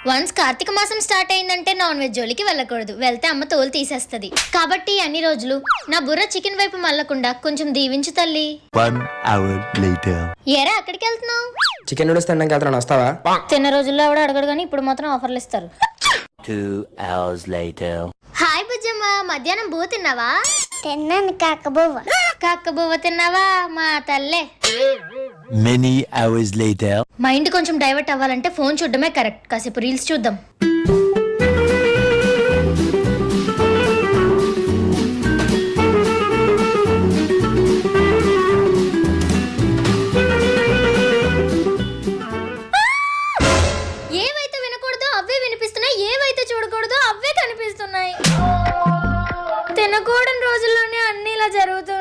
Once Karthika మాసం start అయిందంటే non veg జోలికి వెళ్ళకూడదు, వెళ్తే అమ్మ తోలు తీసేస్తది. కాబట్టి అన్ని రోజులు నా బుర్ర చికెన్ వైపు మళ్ళకుండా కొంచెం దీవించు తల్లి. 1 hour later. ఏరా అక్కడికి వెళ్తున్నావు? చికెన్ నూడిల్స్ తినడానికి వెళ్తున్నాను, వస్తావా? తిన్న రోజుల్లో ఎవడో అడగడు కానీ ఇప్పుడు మాత్రం ఆఫర్లు ఇస్తారు. 2 hours later. హాయ్ బుజ్జమ్మ, మధ్యాహ్నం బువ్వ తిన్నావా? తిన్నాను కాకబువ్వ. కాక్క బువ్వ తిన్నావా మా తల్లే? Many hours later. మైండ్ కొంచెం డైవర్ట్ అవ్వాలంటే ఫోన్ చూడడమే కరెక్ట్. కాసేపు రీల్స్ చూద్దాం. ఏవైతే వినకూడదో అవే వినిపిస్తున్నాయి, ఏవైతే చూడకూడదో అవే కనిపిస్తున్నాయి. తినకూడని రోజుల్లోనే అన్ని ఇలా జరుగుతున్నాయి.